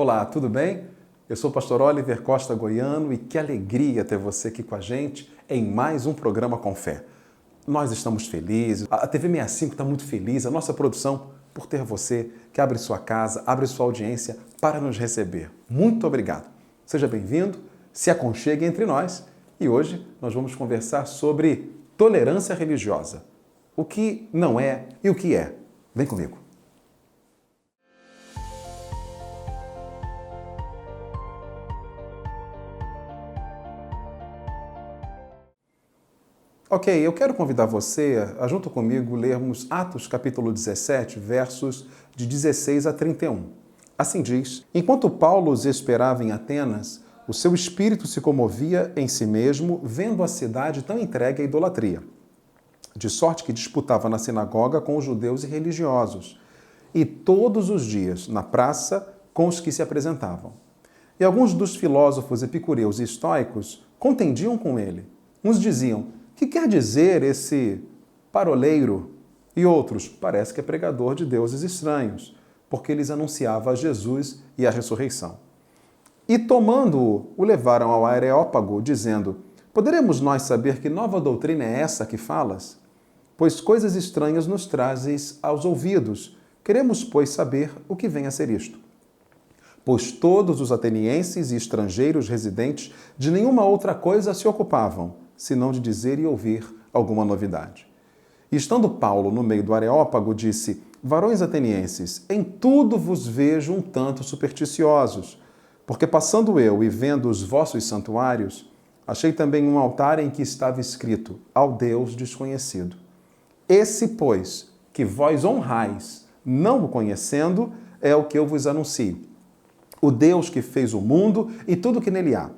Olá, tudo bem? Eu sou o pastor Oliver Costa Goiano e que alegria ter você aqui com a gente em mais um programa com fé. Nós estamos felizes, a TV 65 está muito feliz, a nossa produção, por ter você que abre sua casa, abre sua audiência para nos receber. Muito obrigado. Seja bem-vindo, se aconchegue entre nós e hoje nós vamos conversar sobre tolerância religiosa. O que não é e o que é. Vem comigo. Ok, eu quero convidar você a, junto comigo, lermos Atos capítulo 17, versos de 16 a 31. Assim diz: Enquanto Paulo os esperava em Atenas, o seu espírito se comovia em si mesmo, vendo a cidade tão entregue à idolatria, de sorte que disputava na sinagoga com os judeus e religiosos, e todos os dias, na praça, com os que se apresentavam. E alguns dos filósofos epicureus e estoicos contendiam com ele. Uns diziam: que quer dizer esse paroleiro? E outros, parece que é pregador de deuses estranhos, porque lhes anunciava Jesus e a ressurreição. E tomando-o, o levaram ao Areópago, dizendo: Poderemos nós saber que nova doutrina é essa que falas? Pois coisas estranhas nos trazes aos ouvidos. Queremos, pois, saber o que vem a ser isto. Pois todos os atenienses e estrangeiros residentes de nenhuma outra coisa se ocupavam, senão de dizer e ouvir alguma novidade. E estando Paulo no meio do Areópago, disse: Varões atenienses, em tudo vos vejo um tanto supersticiosos, porque passando eu e vendo os vossos santuários, achei também um altar em que estava escrito: Ao Deus desconhecido. Esse, pois, que vós honrais, não o conhecendo, é o que eu vos anuncio. O Deus que fez o mundo e tudo que nele há,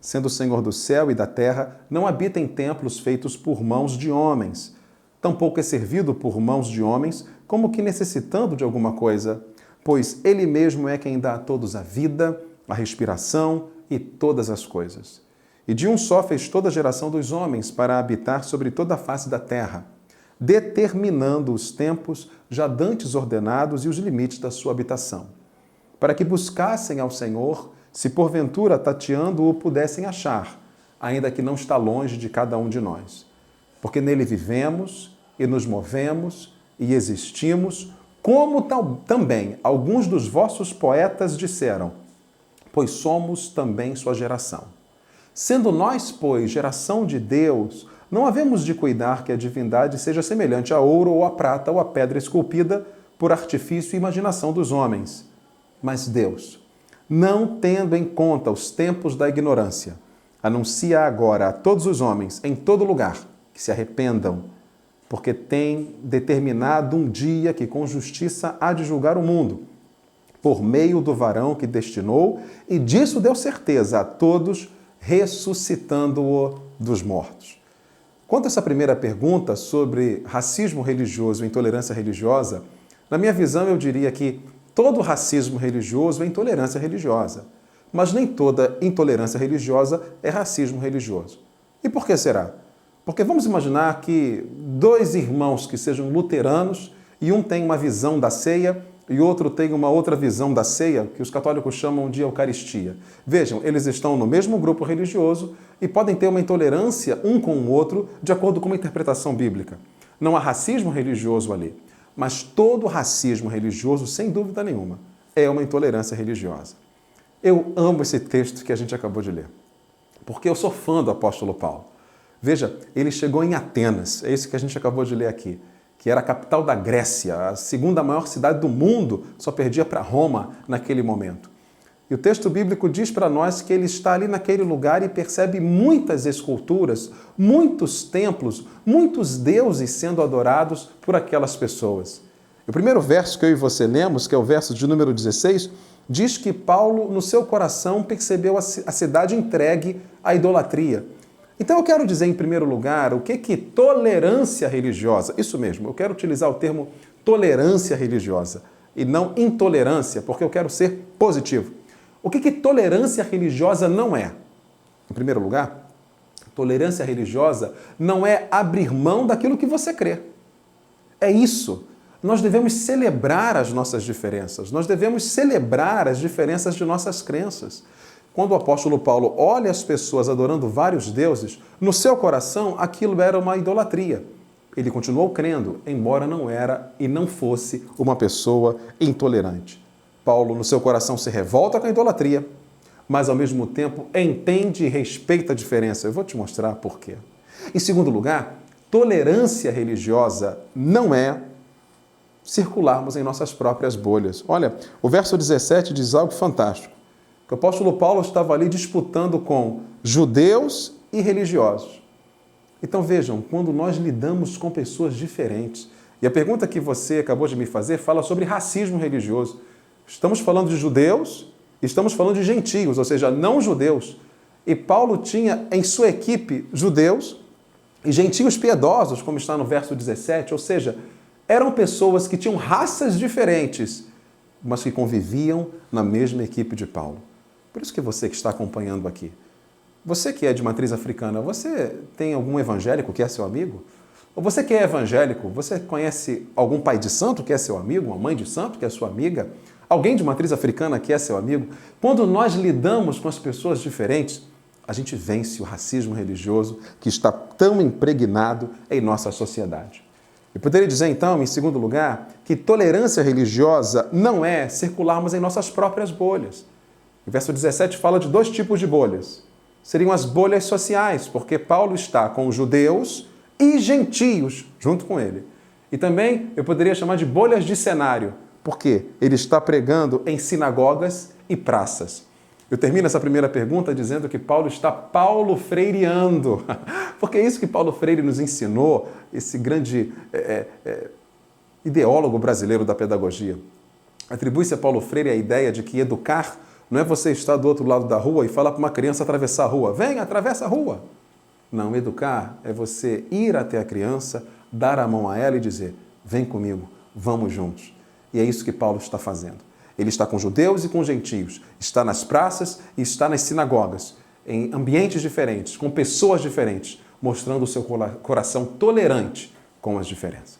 sendo o Senhor do céu e da terra, não habita em templos feitos por mãos de homens. Tampouco é servido por mãos de homens, como que necessitando de alguma coisa, pois Ele mesmo é quem dá a todos a vida, a respiração e todas as coisas. E de um só fez toda a geração dos homens para habitar sobre toda a face da terra, determinando os tempos já dantes ordenados e os limites da sua habitação, para que buscassem ao Senhor, se porventura tateando-o pudessem achar, ainda que não está longe de cada um de nós. Porque nele vivemos e nos movemos e existimos, como também alguns dos vossos poetas disseram, pois somos também sua geração. Sendo nós, pois, geração de Deus, não havemos de cuidar que a divindade seja semelhante a ouro ou a prata ou a pedra esculpida por artifício e imaginação dos homens. Mas Deus, não tendo em conta os tempos da ignorância, anuncia agora a todos os homens, em todo lugar, que se arrependam, porque tem determinado um dia que com justiça há de julgar o mundo, por meio do varão que destinou, e disso deu certeza a todos, ressuscitando-o dos mortos. Quanto a essa primeira pergunta sobre racismo religioso e intolerância religiosa, na minha visão eu diria que todo racismo religioso é intolerância religiosa, mas nem toda intolerância religiosa é racismo religioso. E por que será? Porque vamos imaginar que dois irmãos que sejam luteranos e um tem uma visão da ceia e outro tem uma outra visão da ceia, que os católicos chamam de Eucaristia. Vejam, eles estão no mesmo grupo religioso e podem ter uma intolerância um com o outro de acordo com uma interpretação bíblica. Não há racismo religioso ali. Mas todo racismo religioso, sem dúvida nenhuma, é uma intolerância religiosa. Eu amo esse texto que a gente acabou de ler, porque eu sou fã do apóstolo Paulo. Veja, ele chegou em Atenas, é isso que a gente acabou de ler aqui, que era a capital da Grécia, a segunda maior cidade do mundo, só perdia para Roma naquele momento. E o texto bíblico diz para nós que ele está ali naquele lugar e percebe muitas esculturas, muitos templos, muitos deuses sendo adorados por aquelas pessoas. O primeiro verso que eu e você lemos, que é o verso de número 16, diz que Paulo, no seu coração, percebeu a cidade entregue à idolatria. Então eu quero dizer, em primeiro lugar, o que tolerância religiosa, isso mesmo, eu quero utilizar o termo tolerância religiosa e não intolerância, porque eu quero ser positivo. O que tolerância religiosa não é? Em primeiro lugar, tolerância religiosa não é abrir mão daquilo que você crê. É isso. nós devemos celebrar as nossas diferenças, nós devemos celebrar as diferenças de nossas crenças. Quando o apóstolo Paulo olha as pessoas adorando vários deuses, no seu coração aquilo era uma idolatria. Ele continuou crendo, embora não era e não fosse uma pessoa intolerante. Paulo, no seu coração, se revolta com a idolatria, mas ao mesmo tempo entende e respeita a diferença. Eu vou te mostrar por quê. Em segundo lugar, tolerância religiosa não é circularmos em nossas próprias bolhas. Olha, o verso 17 diz algo fantástico. O apóstolo Paulo estava ali disputando com judeus e religiosos. Então vejam, quando nós lidamos com pessoas diferentes, e a pergunta que você acabou de me fazer fala sobre racismo religioso. Estamos falando de judeus, estamos falando de gentios, ou seja, não judeus. E Paulo tinha em sua equipe judeus e gentios piedosos, como está no verso 17, ou seja, eram pessoas que tinham raças diferentes, mas que conviviam na mesma equipe de Paulo. Por isso que você que está acompanhando aqui, você que é de matriz africana, você tem algum evangélico que é seu amigo? Ou você que é evangélico, você conhece algum pai de santo que é seu amigo, uma mãe de santo que é sua amiga? Alguém de matriz africana que é seu amigo? Quando nós lidamos com as pessoas diferentes, a gente vence o racismo religioso que está tão impregnado em nossa sociedade. Eu poderia dizer, então, em segundo lugar, que tolerância religiosa não é circularmos em nossas próprias bolhas. O verso 17 fala de dois tipos de bolhas. Seriam as bolhas sociais, porque Paulo está com judeus e gentios junto com ele. E também eu poderia chamar de bolhas de cenário, porque ele está pregando em sinagogas e praças. Eu termino essa primeira pergunta dizendo que Paulo está paulo-freireando, porque é isso que Paulo Freire nos ensinou, esse grande ideólogo brasileiro da pedagogia. Atribui-se a Paulo Freire a ideia de que educar não é você estar do outro lado da rua e falar para uma criança atravessar a rua. Vem, atravessa a rua. Não, educar é você ir até a criança, dar a mão a ela e dizer, vem comigo, vamos juntos. E é isso que Paulo está fazendo. Ele está com judeus e com gentios, está nas praças e está nas sinagogas, em ambientes diferentes, com pessoas diferentes, mostrando o seu coração tolerante com as diferenças.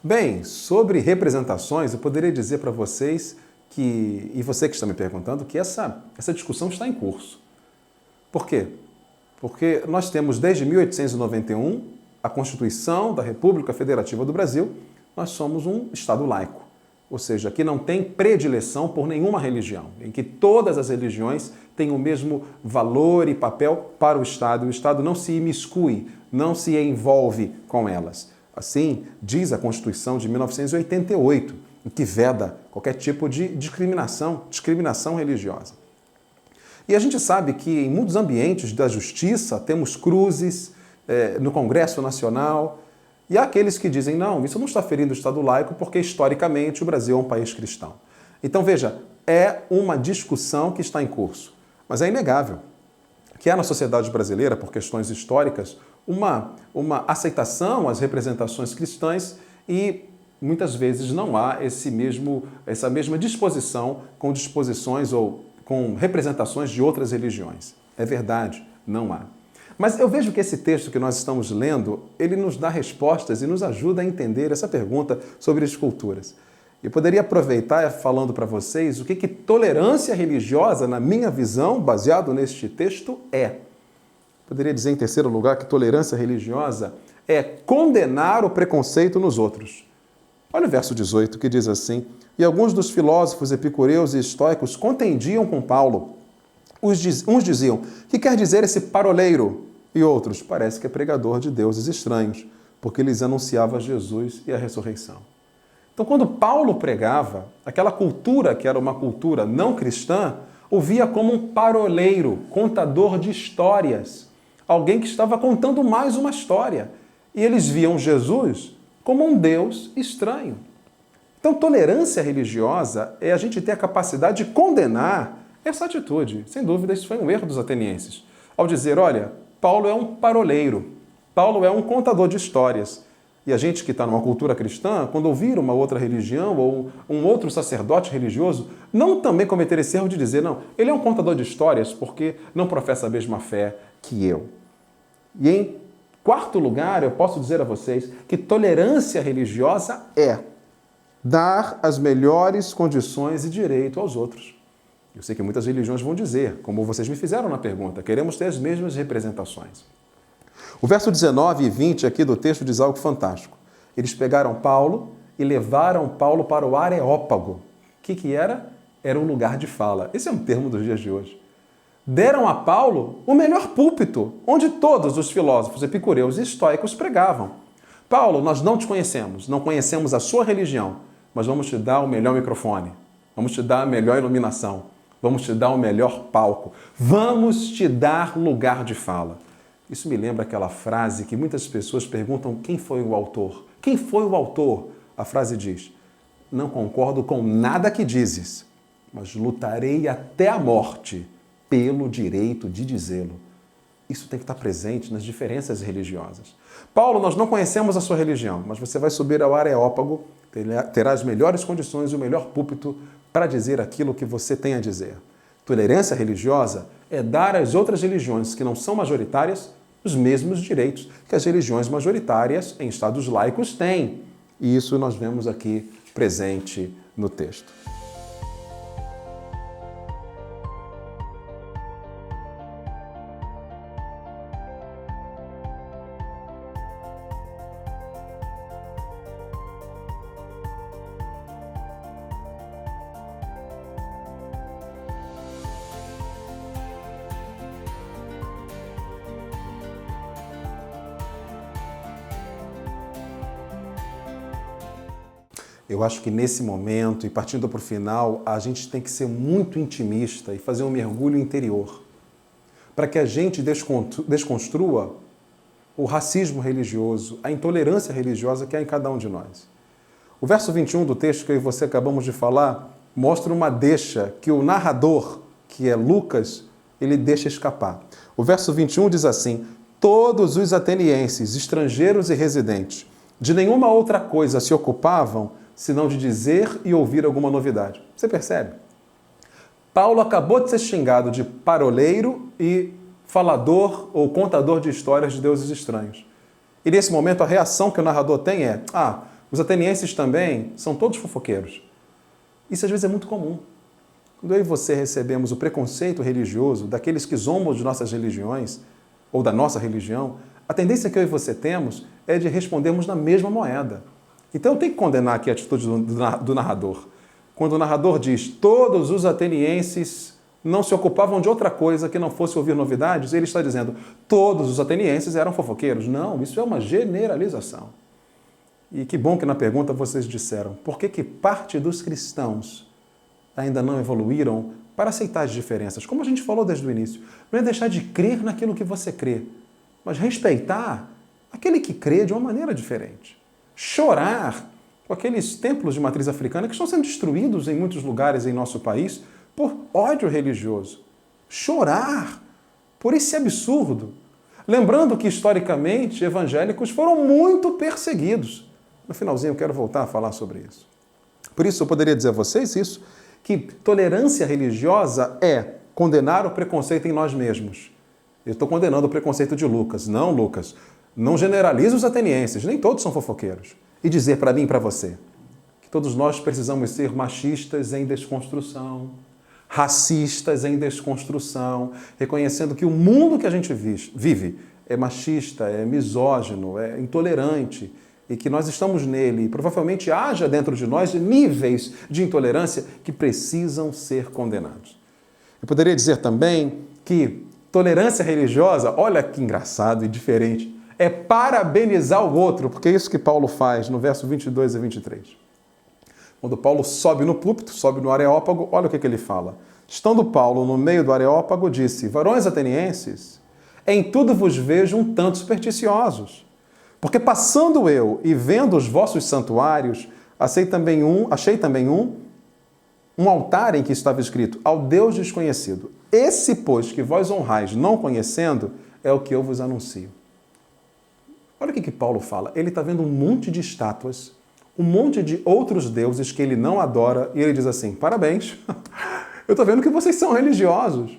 Bem, sobre representações, eu poderia dizer para vocês que, e você que está me perguntando, que essa discussão está em curso. Por quê? Porque nós temos desde 1891 a Constituição da República Federativa do Brasil, nós somos um Estado laico. Ou seja, que não tem predileção por nenhuma religião, em que todas as religiões têm o mesmo valor e papel para o Estado, e o Estado não se imiscui, não se envolve com elas. Assim, diz a Constituição de 1988, que veda qualquer tipo de discriminação religiosa. E a gente sabe que em muitos ambientes da justiça temos cruzes no Congresso Nacional, e há aqueles que dizem, não, isso não está ferindo o Estado laico porque historicamente o Brasil é um país cristão. Então veja, é uma discussão que está em curso, mas é inegável que há na sociedade brasileira, por questões históricas, uma aceitação às representações cristãs e muitas vezes não há essa mesma disposição com disposições ou com representações de outras religiões. É verdade, não há. Mas eu vejo que esse texto que nós estamos lendo, ele nos dá respostas e nos ajuda a entender essa pergunta sobre as culturas. Eu poderia aproveitar falando para vocês o que tolerância religiosa, na minha visão, baseado neste texto, é. Poderia dizer, em terceiro lugar, que tolerância religiosa é condenar o preconceito nos outros. Olha o verso 18, que diz assim, e alguns dos filósofos epicureus e estoicos contendiam com Paulo. Uns diziam, que quer dizer esse paroleiro? E outros, parece que é pregador de deuses estranhos, porque lhes anunciava Jesus e a ressurreição. Então, quando Paulo pregava, aquela cultura, que era uma cultura não cristã, o via como um paroleiro, contador de histórias. Alguém que estava contando mais uma história. E eles viam Jesus como um Deus estranho. Então, tolerância religiosa é a gente ter a capacidade de condenar essa atitude. Sem dúvida, isso foi um erro dos atenienses. ao dizer, olha, Paulo é um paroleiro, Paulo é um contador de histórias. E a gente que está numa cultura cristã, quando ouvir uma outra religião ou um outro sacerdote religioso, não também cometer esse erro de dizer, não, ele é um contador de histórias porque não professa a mesma fé que eu. E em quarto lugar, eu posso dizer a vocês que tolerância religiosa é dar as melhores condições e direito aos outros. Eu sei que muitas religiões vão dizer, como vocês me fizeram na pergunta, queremos ter as mesmas representações. O verso 19 e 20 aqui do texto diz algo fantástico. Eles pegaram Paulo e levaram Paulo para o Areópago. O que era? Era um lugar de fala. Esse é um termo dos dias de hoje. Deram a Paulo o melhor púlpito, onde todos os filósofos epicureus e estoicos pregavam. Paulo, nós não te conhecemos, não conhecemos a sua religião, mas vamos te dar o melhor microfone, vamos te dar a melhor iluminação, vamos te dar o melhor palco, vamos te dar lugar de fala. Isso me lembra aquela frase que muitas pessoas perguntam quem foi o autor. Quem foi o autor? A frase diz, não concordo com nada que dizes, mas lutarei até a morte pelo direito de dizê-lo. Isso tem que estar presente nas diferenças religiosas. Paulo, nós não conhecemos a sua religião, mas você vai subir ao Areópago, terá as melhores condições e o melhor púlpito para dizer aquilo que você tem a dizer. Tolerância religiosa é dar às outras religiões que não são majoritárias os mesmos direitos que as religiões majoritárias em estados laicos têm. E isso nós vemos aqui presente no texto. Eu acho que nesse momento, e partindo para o final, a gente tem que ser muito intimista e fazer um mergulho interior, para que a gente desconstrua o racismo religioso, a intolerância religiosa que há em cada um de nós. O verso 21 do texto que eu e você acabamos de falar mostra uma deixa que o narrador, que é Lucas, ele deixa escapar. O verso 21 diz assim, todos os atenienses, estrangeiros e residentes, de nenhuma outra coisa se ocupavam senão de dizer e ouvir alguma novidade. Você percebe? Paulo acabou de ser xingado de paroleiro e falador ou contador de histórias de deuses estranhos. E nesse momento a reação que o narrador tem é, os atenienses também são todos fofoqueiros. Isso às vezes é muito comum. Quando eu e você recebemos o preconceito religioso daqueles que zombam de nossas religiões ou da nossa religião, a tendência que eu e você temos é de respondermos na mesma moeda. Então eu tenho que condenar aqui a atitude do narrador. Quando o narrador diz todos os atenienses não se ocupavam de outra coisa que não fosse ouvir novidades, ele está dizendo todos os atenienses eram fofoqueiros. Não, isso é uma generalização. E que bom que na pergunta vocês disseram por que parte dos cristãos ainda não evoluíram para aceitar as diferenças. Como a gente falou desde o início, não é deixar de crer naquilo que você crê, mas respeitar aquele que crê de uma maneira diferente. Chorar com aqueles templos de matriz africana que estão sendo destruídos em muitos lugares em nosso país por ódio religioso. Chorar por esse absurdo. Lembrando que, historicamente, evangélicos foram muito perseguidos. No finalzinho, eu quero voltar a falar sobre isso. Por isso, eu poderia dizer a vocês isso, que tolerância religiosa é condenar o preconceito em nós mesmos. Eu estou condenando o preconceito de Lucas. Não, Lucas. Não generaliza os atenienses, nem todos são fofoqueiros. E dizer para mim e para você que todos nós precisamos ser machistas em desconstrução, racistas em desconstrução, reconhecendo que o mundo que a gente vive é machista, é misógino, é intolerante e que nós estamos nele e provavelmente haja dentro de nós níveis de intolerância que precisam ser condenados. Eu poderia dizer também que tolerância religiosa, olha que engraçado e diferente, é parabenizar o outro, porque é isso que Paulo faz no verso 22 a 23. Quando Paulo sobe no púlpito, sobe no Areópago, olha o que ele fala. Estando Paulo no meio do Areópago, disse, varões atenienses, em tudo vos vejo um tanto supersticiosos, porque passando eu e vendo os vossos santuários, achei também um altar em que estava escrito, ao Deus desconhecido. Esse, pois, que vós honrais não conhecendo, é o que eu vos anuncio. Olha o que Paulo fala. Ele está vendo um monte de estátuas, um monte de outros deuses que ele não adora, e ele diz assim, parabéns, eu estou vendo que vocês são religiosos.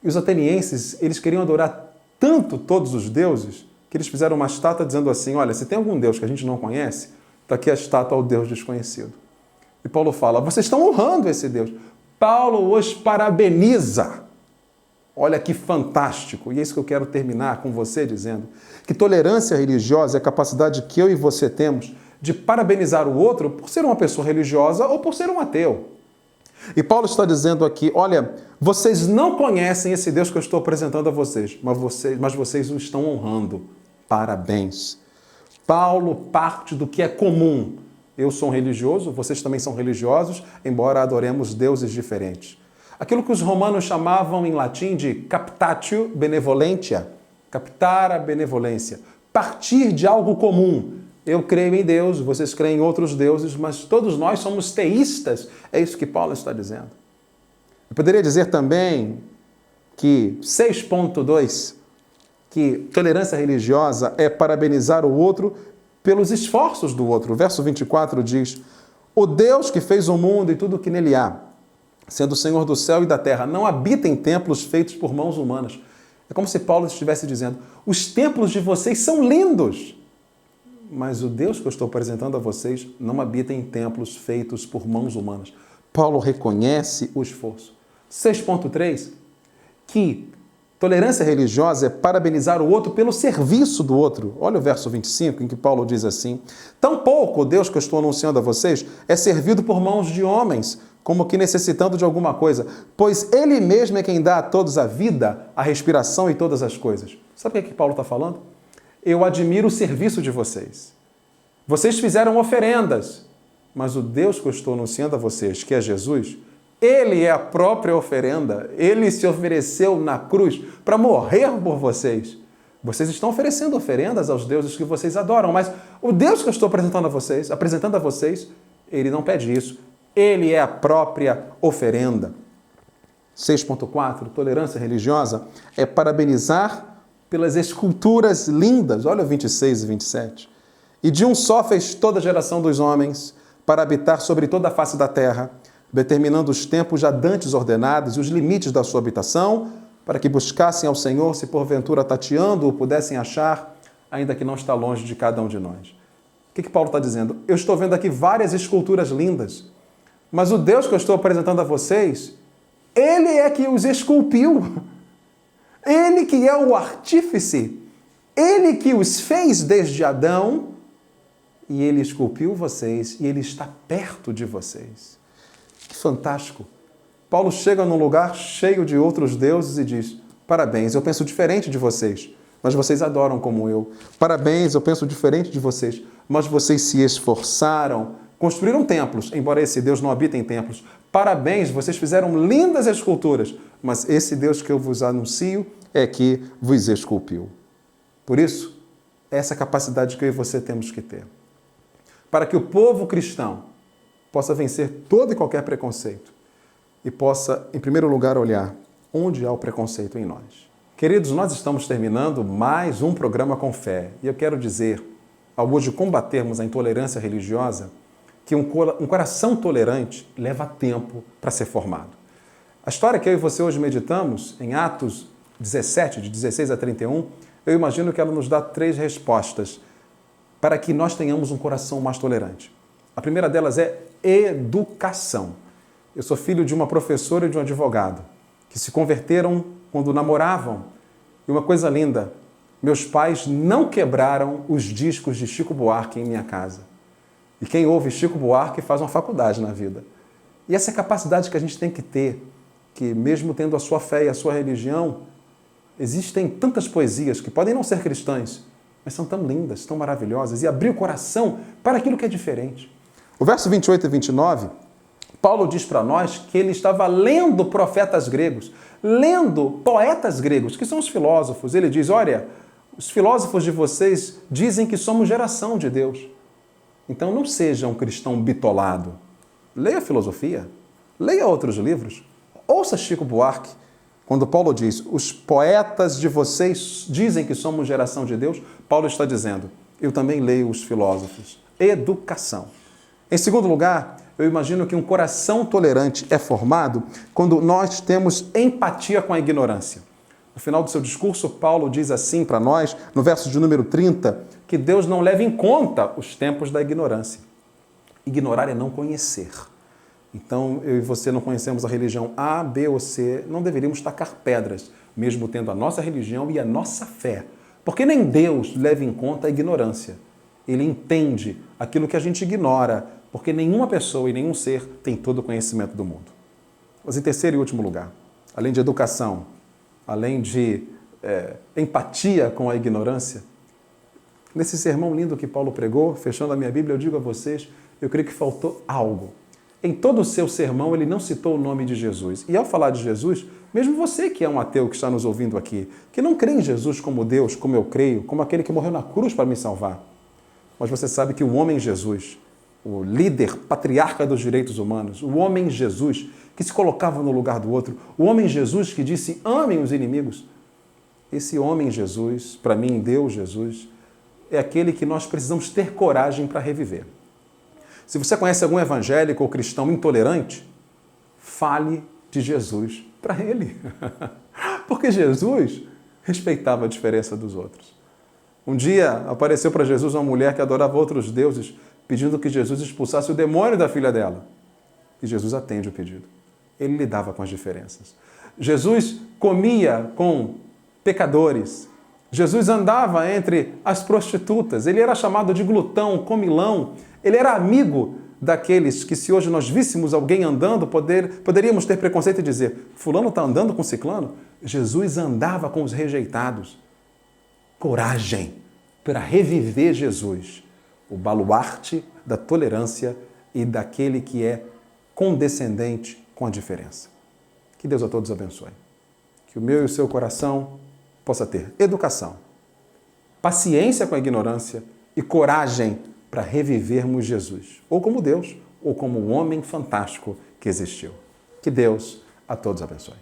E os atenienses, eles queriam adorar tanto todos os deuses, que eles fizeram uma estátua dizendo assim, olha, se tem algum Deus que a gente não conhece, está aqui a estátua ao Deus desconhecido. E Paulo fala, vocês estão honrando esse Deus. Paulo os parabeniza. Olha que fantástico. E é isso que eu quero terminar com você dizendo, que tolerância religiosa é a capacidade que eu e você temos de parabenizar o outro por ser uma pessoa religiosa ou por ser um ateu. E Paulo está dizendo aqui, olha, vocês não conhecem esse Deus que eu estou apresentando a vocês, mas vocês o estão honrando. Parabéns. Paulo parte do que é comum. Eu sou um religioso, vocês também são religiosos, embora adoremos deuses diferentes. Aquilo que os romanos chamavam em latim de captatio benevolentia, captar a benevolência, partir de algo comum. Eu creio em Deus, vocês creem em outros deuses, mas todos nós somos teístas. É isso que Paulo está dizendo. Eu poderia dizer também que 6.2, que tolerância religiosa é parabenizar o outro pelos esforços do outro. O verso 24 diz, o Deus que fez o mundo e tudo o que nele há, sendo o Senhor do céu e da terra, não habita em templos feitos por mãos humanas. É como se Paulo estivesse dizendo, os templos de vocês são lindos, mas o Deus que eu estou apresentando a vocês não habita em templos feitos por mãos humanas. Paulo reconhece o esforço. 6.3, que tolerância religiosa é parabenizar o outro pelo serviço do outro. Olha o verso 25, em que Paulo diz assim, tampouco o Deus que eu estou anunciando a vocês é servido por mãos de homens, como que necessitando de alguma coisa, pois Ele mesmo é quem dá a todos a vida, a respiração e todas as coisas. Sabe o que Paulo está falando? Eu admiro o serviço de vocês. Vocês fizeram oferendas, mas o Deus que eu estou anunciando a vocês, que é Jesus, Ele é a própria oferenda. Ele se ofereceu na cruz para morrer por vocês. Vocês estão oferecendo oferendas aos deuses que vocês adoram, mas o Deus que eu estou apresentando a vocês, Ele não pede isso. Ele é a própria oferenda. 6.4, tolerância religiosa é parabenizar pelas esculturas lindas, olha 26 e 27. E de um só fez toda a geração dos homens para habitar sobre toda a face da terra, determinando os tempos já dantes ordenados e os limites da sua habitação, para que buscassem ao Senhor, se porventura tateando o pudessem achar, ainda que não está longe de cada um de nós. O que Paulo está dizendo? Eu estou vendo aqui várias esculturas lindas, mas o Deus que eu estou apresentando a vocês, Ele é que os esculpiu. Ele que é o artífice, Ele que os fez desde Adão, e Ele esculpiu vocês, e Ele está perto de vocês. Que fantástico! Paulo chega num lugar cheio de outros deuses e diz, parabéns, eu penso diferente de vocês, mas vocês adoram como eu. Parabéns, eu penso diferente de vocês, mas vocês se esforçaram, construíram templos, embora esse Deus não habite em templos. Parabéns, vocês fizeram lindas esculturas, mas esse Deus que eu vos anuncio é que vos esculpiu. Por isso, essa capacidade que eu e você temos que ter. Para que o povo cristão possa vencer todo e qualquer preconceito e possa, em primeiro lugar, olhar onde há o preconceito em nós. Queridos, nós estamos terminando mais um programa com fé. E eu quero dizer, ao hoje combatermos a intolerância religiosa, que um coração tolerante leva tempo para ser formado. A história que eu e você hoje meditamos, em Atos 17, de 16 a 31, eu imagino que ela nos dá 3 respostas para que nós tenhamos um coração mais tolerante. A primeira delas é educação. Eu sou filho de uma professora e de um advogado que se converteram quando namoravam. E uma coisa linda, meus pais não quebraram os discos de Chico Buarque em minha casa. E quem ouve Chico Buarque faz uma faculdade na vida. E essa é a capacidade que a gente tem que ter, que mesmo tendo a sua fé e a sua religião, existem tantas poesias que podem não ser cristãs, mas são tão lindas, tão maravilhosas, e abrir o coração para aquilo que é diferente. O verso 28 e 29, Paulo diz para nós que ele estava lendo profetas gregos, lendo poetas gregos, que são os filósofos. Ele diz, olha, os filósofos de vocês dizem que somos geração de Deus. Então não seja um cristão bitolado. Leia filosofia, leia outros livros, ouça Chico Buarque, Quando Paulo diz, os poetas de vocês dizem que somos geração de Deus, Paulo está dizendo, eu também leio os filósofos. Educação. Em segundo lugar, eu imagino que um coração tolerante é formado quando nós temos empatia com a ignorância. No final do seu discurso, Paulo diz assim para nós, no verso de número 30, que Deus não leva em conta os tempos da ignorância. Ignorar é não conhecer. Então, eu e você não conhecemos a religião A, B ou C, não deveríamos tacar pedras, mesmo tendo a nossa religião e a nossa fé. Porque nem Deus leva em conta a ignorância. Ele entende aquilo que a gente ignora, porque nenhuma pessoa e nenhum ser tem todo o conhecimento do mundo. Mas em terceiro e último lugar, além de educação, além de empatia com a ignorância, nesse sermão lindo que Paulo pregou, fechando a minha Bíblia, eu digo a vocês, eu creio que faltou algo. Em todo o seu sermão, ele não citou o nome de Jesus. E ao falar de Jesus, mesmo você que é um ateu que está nos ouvindo aqui, que não crê em Jesus como Deus, como eu creio, como aquele que morreu na cruz para me salvar, mas você sabe que o homem Jesus, o líder, patriarca dos direitos humanos, o homem Jesus que se colocava no lugar do outro, o homem Jesus que disse, amem os inimigos. Esse homem Jesus, para mim, Deus Jesus, é aquele que nós precisamos ter coragem para reviver. Se você conhece algum evangélico ou cristão intolerante, fale de Jesus para ele. Porque Jesus respeitava a diferença dos outros. Um dia apareceu para Jesus uma mulher que adorava outros deuses, pedindo que Jesus expulsasse o demônio da filha dela. E Jesus atende o pedido. Ele lidava com as diferenças. Jesus comia com pecadores. Jesus andava entre as prostitutas. Ele era chamado de glutão, comilão. Ele era amigo daqueles que, se hoje nós víssemos alguém andando, poderíamos ter preconceito e dizer, fulano está andando com ciclano? Jesus andava com os rejeitados. Coragem para reviver Jesus, o baluarte da tolerância e daquele que é condescendente com a diferença. Que Deus a todos abençoe. Que o meu e o seu coração possa ter educação, paciência com a ignorância e coragem para revivermos Jesus, ou como Deus, ou como um homem fantástico que existiu. Que Deus a todos abençoe.